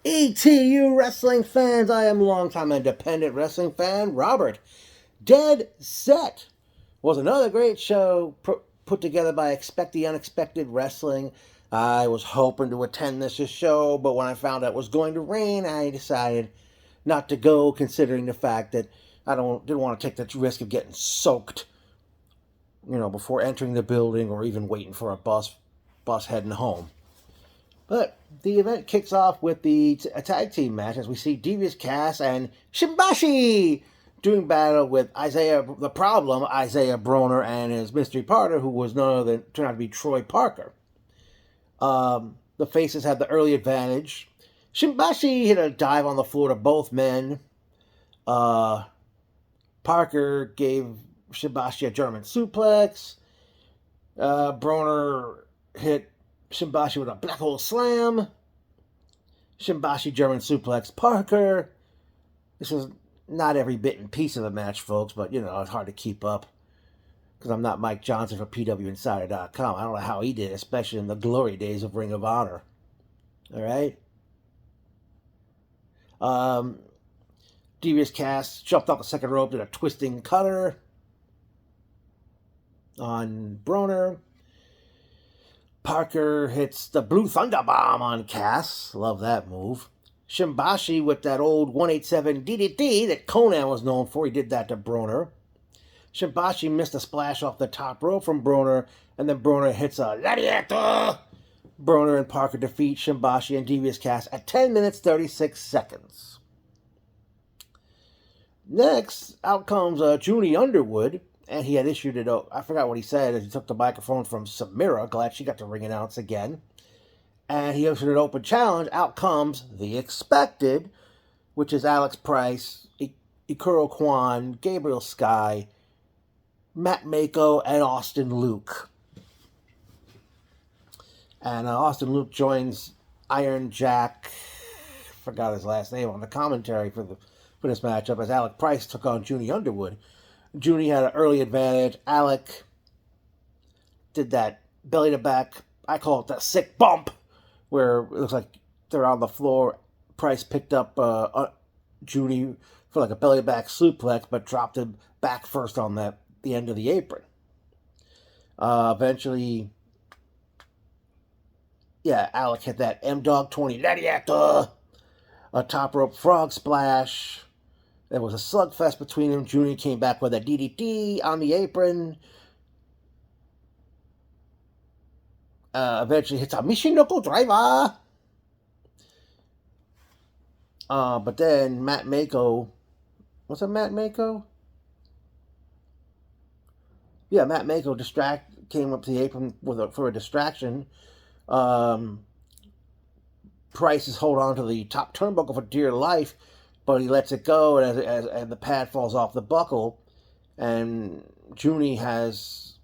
ETU wrestling fans, I am longtime independent wrestling fan Robert. Dead Set was another great show put together by Expect the Unexpected Wrestling. I was hoping to attend this show, but when I found out it was going to rain, I decided not to go, considering the fact that didn't want to take the risk of getting soaked, before entering the building or even waiting for a bus heading home. But the event kicks off with a tag team match as we see Devious Cass and Shimbashi doing battle with the Problem, Isaiah Broner, and his mystery partner, who was none other than turned out to be Troy Parker. The faces had the early advantage. Shimbashi hit a dive on the floor to both men. Parker gave Shimbashi a German suplex. Broner hit Shimbashi with a black hole slam. Shimbashi German suplex Parker. This was not every bit and piece of the match, folks, but it's hard to keep up because I'm not Mike Johnson for PWInsider.com. I don't know how he did, especially in the glory days of Ring of Honor. All right. Devious Cass jumped off the second rope, did a twisting cutter on Broner. Parker hits the Blue Thunder Bomb on Cass. Love that move. Shimbashi with that old 187 DDT that Conan was known for. He did that to Broner. Shimbashi missed a splash off the top rope from Broner, and then Broner hits a Lariato. Broner and Parker defeat Shimbashi and Devious Cass at 10 minutes 36 seconds. Next, out comes Junie Underwood, and he had issued it. I forgot what he said as he took the microphone from Samira. Glad she got to ring announce again. And he issued an open challenge. Out comes the expected, which is Alex Price, Ikuro Kwan, Gabriel Sky, Matt Mako, and Austin Luke. And Austin Luke joins Iron Jack, forgot his last name, on the commentary for this matchup as Alex Price took on Junie Underwood. Junie had an early advantage. Alec did that belly to back, I call it the sick bump, where it looks like they're on the floor. Price picked up Junie for like a belly back suplex, but dropped him back first on the end of the apron. Eventually, Alec hit that M-Dog 20 Lariata, a top rope frog splash. There was a slugfest between them. Junie came back with a DDT on the apron. Eventually hits a Mishinoko driver. But then Matt Mako... Was it Matt Mako? Yeah, Matt Mako came up to the apron for a distraction. Price is holding on to the top turnbuckle for dear life, but he lets it go, and the pad falls off the buckle, and Junie does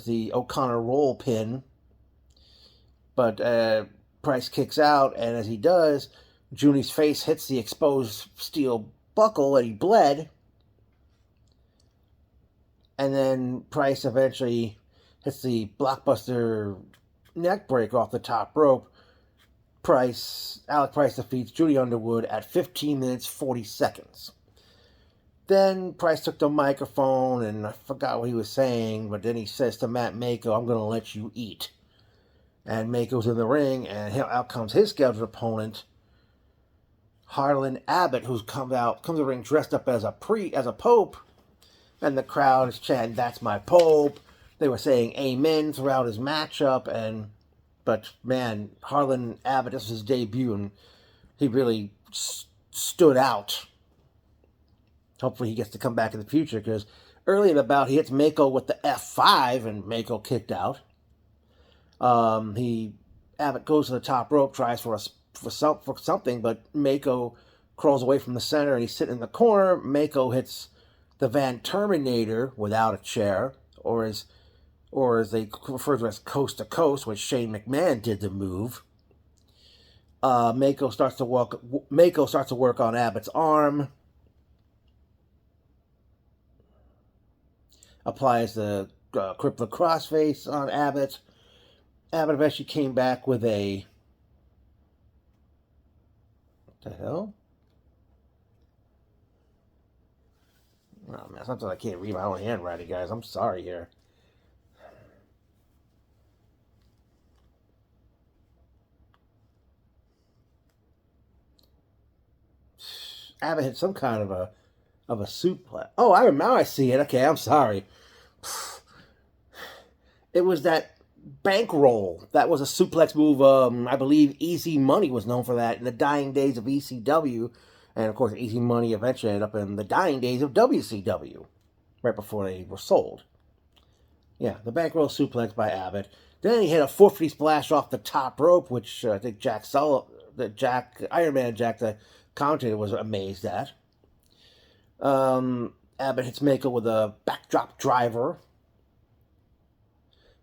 the O'Connor roll pin, but Price kicks out, and as he does, Junie's face hits the exposed steel buckle, and he bled, and then Price eventually hits the blockbuster neck breaker off the top rope. Alec Price defeats Junie Underwood at 15 minutes 40 seconds. Then Price took the microphone, and I forgot what he was saying, but then he says to Matt Mako, "I'm going to let you eat." And Mako's in the ring, and out comes his scheduled opponent, Harlan Abbott, who's comes to the ring dressed up as a pope, and the crowd is chanting, "That's my pope." They were saying amen throughout his matchup, but man, Harlan Abbott, this was his debut, and he really stood out. Hopefully he gets to come back in the future, because early in the bout, he hits Mako with the F5, and Mako kicked out. Abbott goes to the top rope, tries for something, but Mako crawls away from the center, and he's sitting in the corner. Mako hits the Van Terminator without a chair, or as they refer to as coast to coast, which Shane McMahon did the move. Mako starts to work on Abbott's arm. Applies the crippler crossface on Abbott. Abbott eventually came back with a The hell? Oh, man, sometimes I can't read my own handwriting, guys. I'm sorry here. Abbott hit some kind of a suplex. Oh, now I see it. Okay, I'm sorry. It was that bankroll. That was a suplex move. I believe Easy Money was known for that in the dying days of ECW, and of course, Easy Money eventually ended up in the dying days of WCW, right before they were sold. Yeah, the bankroll suplex by Abbott. Then he hit a 450 splash off the top rope, which I think Iron Man Jack, the commentator, was amazed at. Abbott hits Mako with a backdrop driver.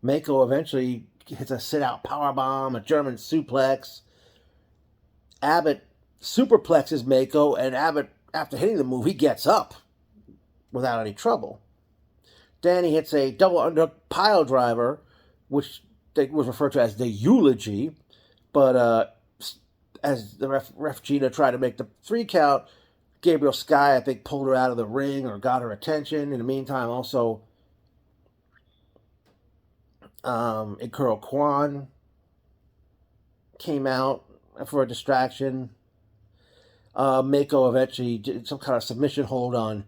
Mako eventually hits a sit-out powerbomb, a German suplex. Abbott superplexes Mako, and Abbott, after hitting the move, he gets up without any trouble. Then he hits a double under pile driver, which was referred to as the eulogy, but as the ref Gina tried to make the 3 count, Gabriel Sky, I think, pulled her out of the ring or got her attention. In the meantime, also, Ikuro Kwan came out for a distraction. Mako eventually did some kind of submission hold on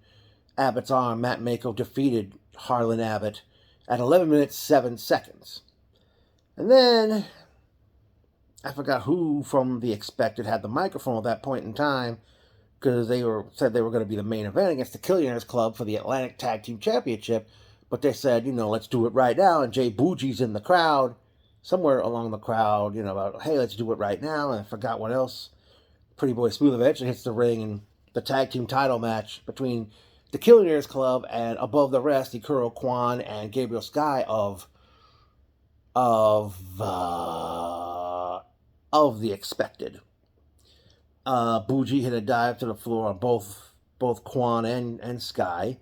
Abbott's arm. Matt Mako defeated Harlan Abbott at 11 minutes 7 seconds. And then I forgot who from the Expected had the microphone at that point in time, because they said they were going to be the main event against the Killionaires Club for the Atlantic Tag Team Championship. But they said, let's do it right now. And Jay Bougie in the crowd, somewhere along the crowd, about, hey, let's do it right now. And I forgot what else. Pretty Boy Smooth eventually hits the ring in the tag team title match between the Killionaires Club and above the rest, Ikuro Kwan and Gabriel Sky of the Expected. Bougie hit a dive to the floor on both Kwan and Sky.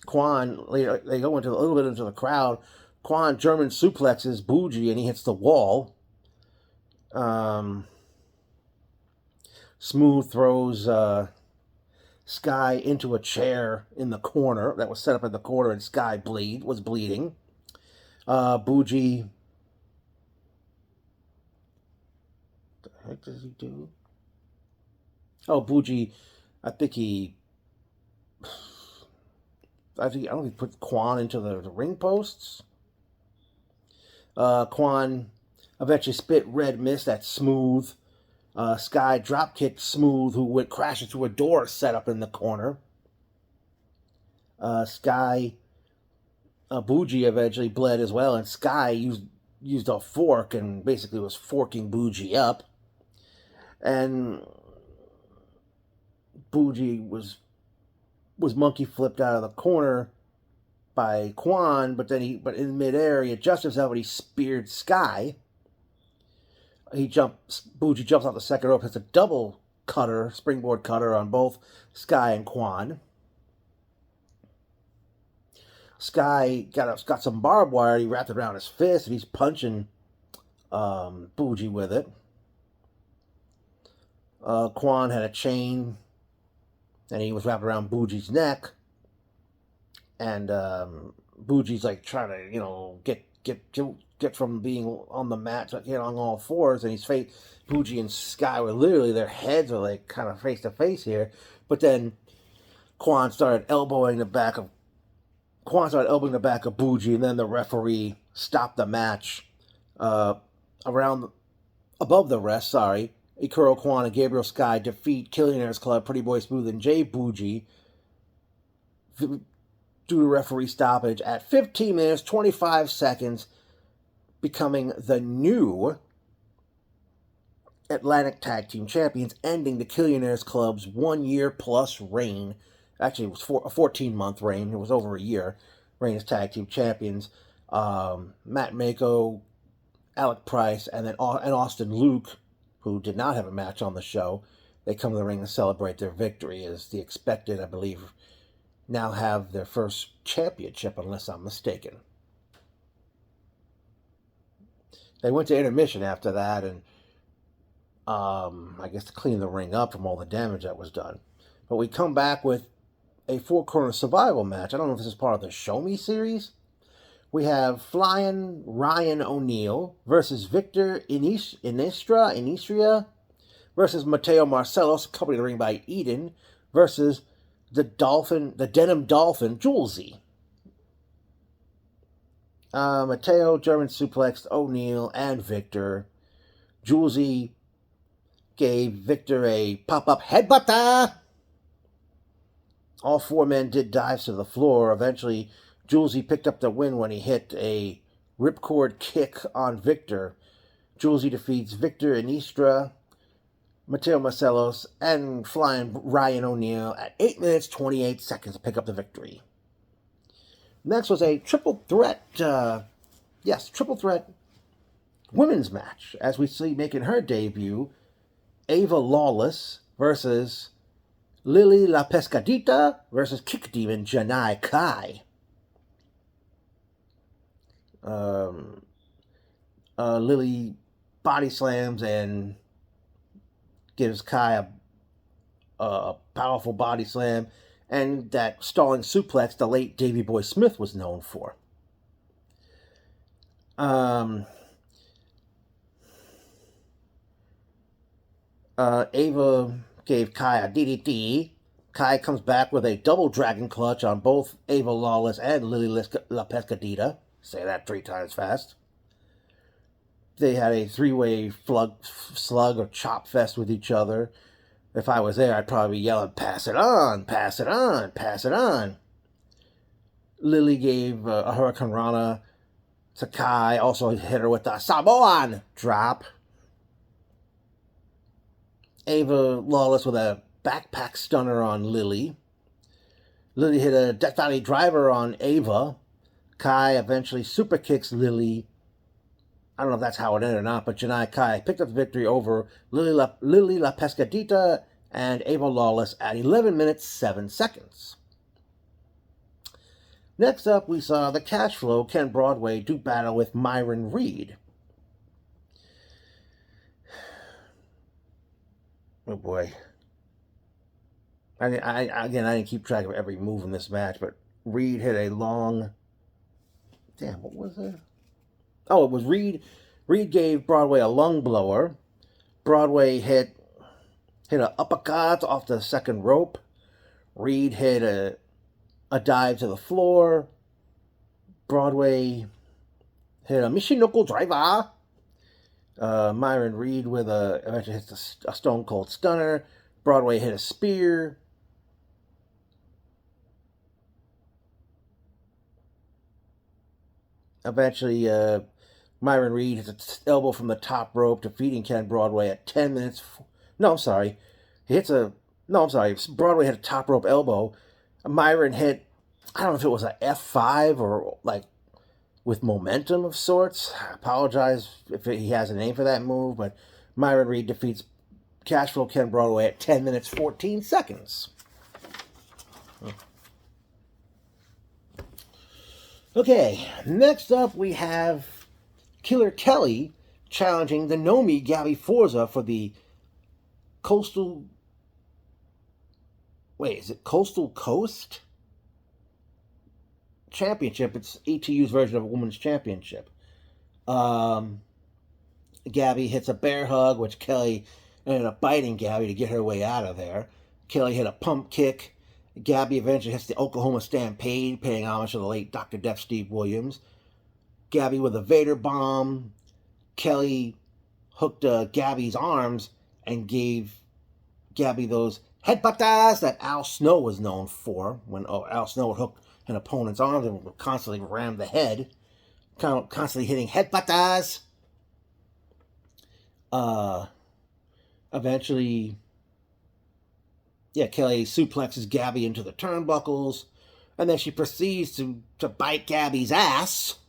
Kwan, they go into a little bit into the crowd. Kwan German suplexes Bougie and he hits the wall. Smooth throws Sky into a chair in the corner that was set up in the corner, and Sky was bleeding. Bougie, what the heck does he do? Oh, Bougie, I don't think he put Kwan into the ring posts. Kwan eventually spit red mist at Smooth. Sky dropkicked Smooth, who went crashing through a door set up in the corner. Bougie eventually bled as well, and Sky used a fork and basically was forking Bougie up. And Bougie was monkey flipped out of the corner by Kwan, but in midair he adjusted himself and he speared Sky. Bougie jumps off the second rope, hits a double cutter, springboard cutter on both Sky and Kwan. Sky got some barbed wire, he wrapped it around his fist, and he's punching Bougie with it. Kwan had a chain, and he was wrapped around Bougie's neck. And Bougie's like trying to, get from being on the mat to get on all fours, and Bougie and Sky were literally, their heads are like kind of face to face here. But then Kwan started elbowing the back of Bougie, and then the referee stopped the match above the rest. Ikuro Kwan and Gabriel Sky defeat Killionaires Club, Pretty Boy Smooth, and Jay Bougie due to referee stoppage at 15 minutes 25 seconds, becoming the new Atlantic Tag Team Champions, ending the Killionaires Club's 1 year plus reign. Actually, it was a 14-month reign. It was over a year reign as Tag Team Champions. Matt Mako, Alec Price, and Austin Luke, who did not have a match on the show, they come to the ring to celebrate their victory, as the Expected, I believe, now have their first championship, unless I'm mistaken. They went to intermission after that, and I guess to clean the ring up from all the damage that was done. But we come back with a four-corner survival match. I don't know if this is part of the Show Me series. We have Flying Ryan O'Neal versus Victor Inistria versus Mateo Marcelos, accompanied in the ring by Eden, versus the Denim Dolphin, Julesy. Mateo German suplexed O'Neal and Victor. Julesy gave Victor a pop-up headbutter. All four men did dives to the floor. Eventually, Julesy picked up the win when he hit a ripcord kick on Victor. Julesy defeats Victor Inistra, Mateo Marcelos, and Flying Ryan O'Neal at 8 minutes 28 seconds to pick up the victory. Next was a triple threat women's match, as we see making her debut, Ava Lawless versus Lily La Pescadita versus Kick Demon Janai Kai. Lily body slams and gives Kai a powerful body slam, and that stalling suplex the late Davey Boy Smith was known for. Ava gave Kai a DDT. Kai comes back with a double dragon clutch on both Ava Lawless and Lily La Pescadita. Say that 3 times fast. They had a 3-way slug or chop fest with each other. If I was there, I'd probably be yelling, "Pass it on, pass it on, pass it on." Lily gave a Hurricane Rana to Kai. Also hit her with the Samoan drop. Ava Lawless with a backpack stunner on Lily. Lily hit a Death Valley driver on Ava. Kai eventually super kicks Lily. I don't know if that's how it ended or not, but Janai Kai picked up the victory over Lily La Pescadita and Ava Lawless at 11 minutes 7 seconds. Next up, we saw the Cash Flow Ken Broadway do battle with Myron Reed. Oh boy. I didn't keep track of every move in this match, but Reed hit a long... Damn, what was it? Oh, it was Reed. Reed gave Broadway a lung blower. Broadway hit an uppercut off the second rope. Reed hit a dive to the floor. Broadway hit a Michinoku driver. Myron Reed eventually hits a Stone Cold Stunner. Broadway hit a spear. Eventually, Myron Reed hits an elbow from the top rope, defeating Ken Broadway at 10 minutes. No, I'm sorry. Broadway hit a top rope elbow. Myron hit, I don't know if it was an F5 or like with momentum of sorts. I apologize if he has a name for that move, but Myron Reed defeats Cashflow Ken Broadway at 10 minutes 14 seconds. Okay, next up we have Killer Kelly challenging the Nomi Gabby Forza for the Coastal Coast Championship? It's ETU's version of a women's championship. Gabby hits a bear hug, which Kelly ended up biting Gabby to get her way out of there. Kelly hit a pump kick. Gabby eventually hits the Oklahoma Stampede, paying homage to the late Dr. Death Steve Williams. Gabby with a Vader bomb. Kelly hooked Gabby's arms and gave Gabby those headbutters that Al Snow was known for. When Al Snow would hook an opponent's arms and would constantly ram the head. Constantly hitting headbutters. Eventually... Kelly suplexes Gabby into the turnbuckles, and then she proceeds to bite Gabby's ass.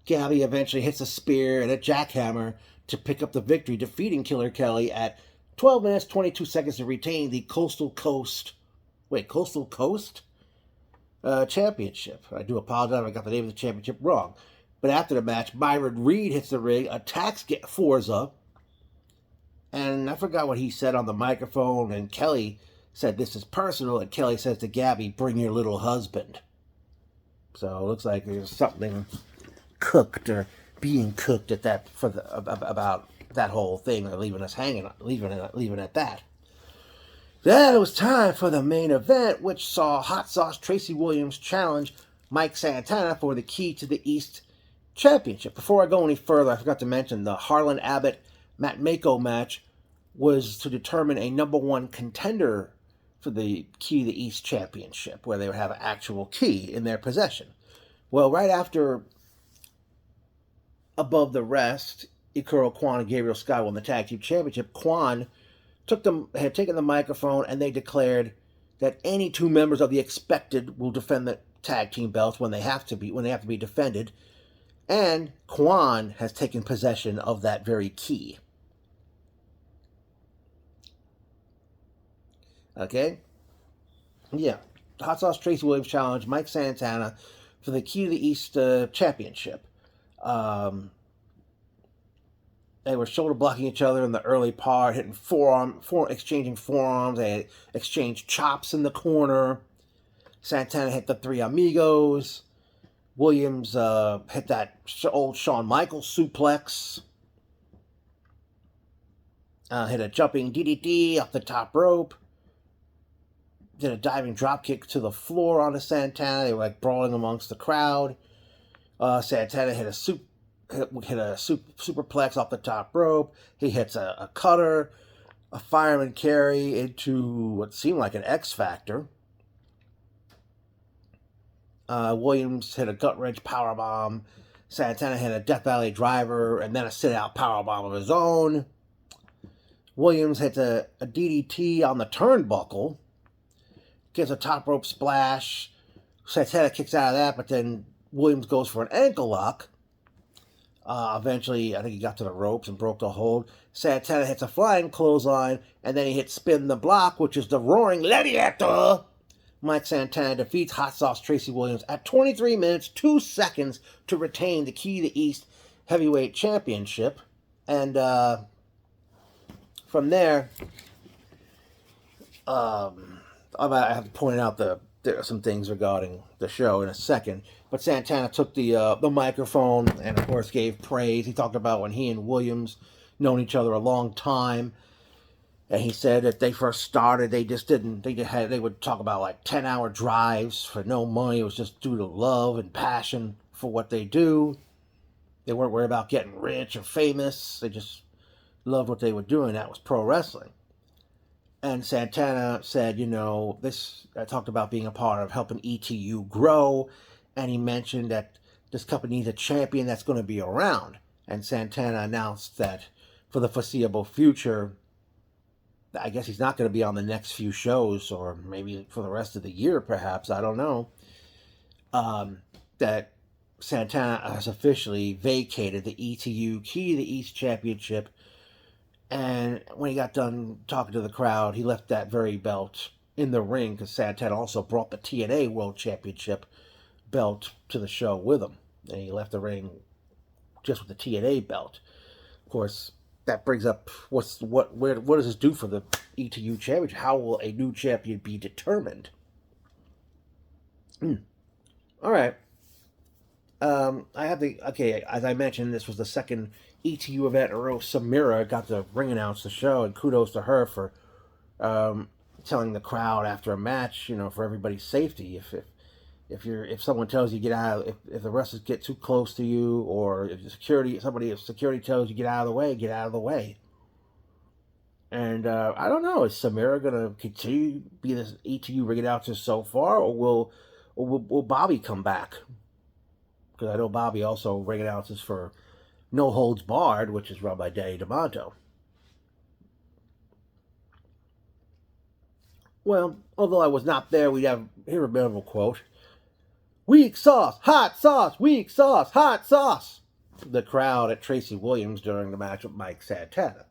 Gabby eventually hits a spear and a jackhammer to pick up the victory, defeating Killer Kelly at 12 minutes 22 seconds to retain the Coastal Coast Championship. I do apologize if I got the name of the championship wrong. But after the match, Myron Reed hits the ring, attacks Forza, and I forgot what he said on the microphone, and Kelly said, "This is personal," and Kelly says to Gabby, "Bring your little husband." So it looks like there's something cooked or being cooked at that about that whole thing. They're leaving us hanging, leaving it at that. Then it was time for the main event, which saw Hot Sauce Tracy Williams challenge Mike Santana for the Key to the East Championship. Before I go any further, I forgot to mention the Harlan Abbott Matt Mako match was to determine a number one contender for the Key to the East Championship, where they would have an actual key in their possession. Well, right after Above the Rest, Ikuro Kwan and Gabriel Sky won the Tag Team Championship, Kwan had taken the microphone, and they declared that any two members of the Expected will defend the tag team belts when they have to be defended, and Kwan has taken possession of that very key. Okay? Yeah. Hot Sauce Tracy Williams challenged Mike Santana for the Key to the East Championship. They were shoulder blocking each other in the early part, exchanging forearms. They had exchanged chops in the corner. Santana hit the Three Amigos. Williams hit that old Shawn Michaels suplex. Hit a jumping DDT off the top rope. Did a diving dropkick to the floor onto Santana. They were like brawling amongst the crowd. Santana hit a superplex off the top rope. He hits a cutter, a fireman carry into what seemed like an X Factor. Williams hit a gut wrench powerbomb. Santana hit a Death Valley driver and then a sit-out powerbomb of his own. Williams hits a DDT on the turnbuckle. Gets a top rope splash. Santana kicks out of that, but then Williams goes for an ankle lock. Eventually, I think he got to the ropes and broke the hold. Santana hits a flying clothesline, and then he hits Spin the Block, which is the Roaring Gladiator. Mike Santana defeats Hot Sauce Tracy Williams at 23 minutes, 2 seconds to retain the Key to the East Heavyweight Championship. And from there, I have to point out there are some things regarding the show in a second. But Santana took the microphone and, of course, gave praise. He talked about when he and Williams known each other a long time. And he said that they first started, they would talk about like 10-hour drives for no money. It was just due to love and passion for what they do. They weren't worried about getting rich or famous. They just loved what they were doing. That was pro wrestling. And Santana said, I talked about being a part of helping ETU grow. And he mentioned that this company needs a champion that's going to be around. And Santana announced that for the foreseeable future, I guess he's not going to be on the next few shows, or maybe for the rest of the year, perhaps. I don't know. That Santana has officially vacated the ETU Key to the East Championship. And when he got done talking to the crowd, he left that very belt in the ring, because Santana also brought the TNA World Championship belt to the show with him. And he left the ring just with the TNA belt. Of course, that brings up what does this do for the ETU Championship? How will a new champion be determined? All right. As I mentioned, this was the second ETU event in a row. Samira got to ring announce the show, and kudos to her for telling the crowd after a match, for everybody's safety. If someone tells you get out, if the wrestlers get too close to you, or if security tells you get out of the way, get out of the way. And I don't know, is Samira gonna continue to be this ETU ring announcer so far, or will Bobby come back? Because I know Bobby also ring announces for No Holds Barred, which is run by Danny DeMonto. Well, although I was not there, we'd hear a memorable quote. "Weak sauce, hot sauce, weak sauce, hot sauce." The crowd at Tracy Williams during the match with Mike Santana.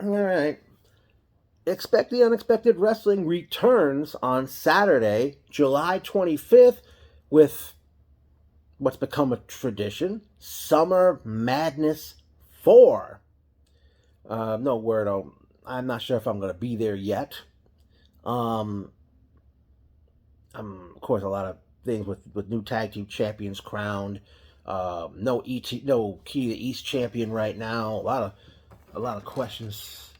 All right. Expect the Unexpected Wrestling returns on Saturday, July 25th, with what's become a tradition, Summer Madness 4. No word on, I'm not sure if I'm going to be there yet. Of course, a lot of things with new tag team champions crowned. No Key to East champion right now. A lot of questions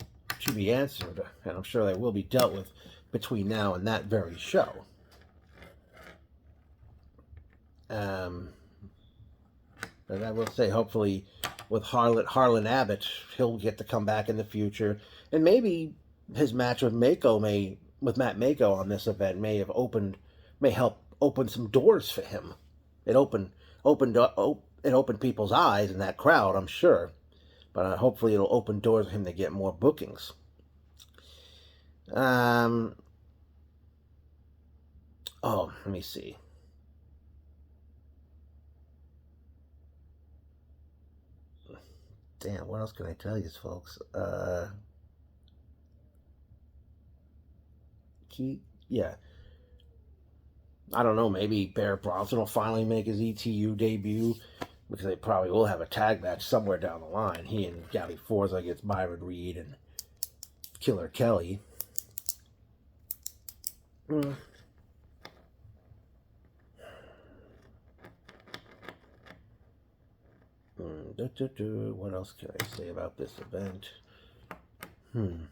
to be answered, and I'm sure they will be dealt with between now and that very show. And I will say, hopefully, with Harlan Abbott, he'll get to come back in the future, and maybe his match with Matt Mako on this event may help open some doors for him. It opened people's eyes in that crowd, I'm sure, but hopefully it'll open doors for him to get more bookings. Let me see. Damn, what else can I tell you, folks? Yeah. I don't know, maybe Bear Bronson will finally make his ETU debut, because they probably will have a tag match somewhere down the line. He and Gabby Forza against Byron Reed and Killer Kelly. What else can I say about this event?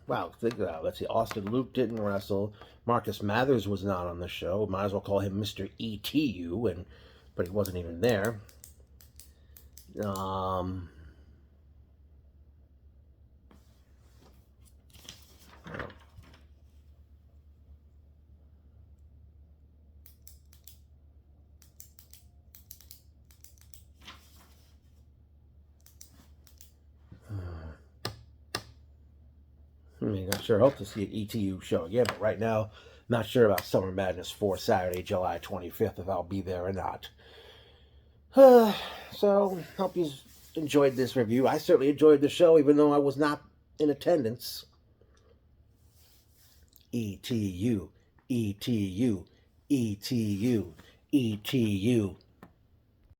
Wow, think about it. Let's see. Austin Luke didn't wrestle. Marcus Mathers was not on the show. Might as well call him Mr. ETU, but he wasn't even there. I sure hope to see an ETU show again, but right now, not sure about Summer Madness 4 Saturday, July 25th, if I'll be there or not. So, hope you enjoyed this review. I certainly enjoyed the show, even though I was not in attendance. ETU, ETU, ETU, ETU.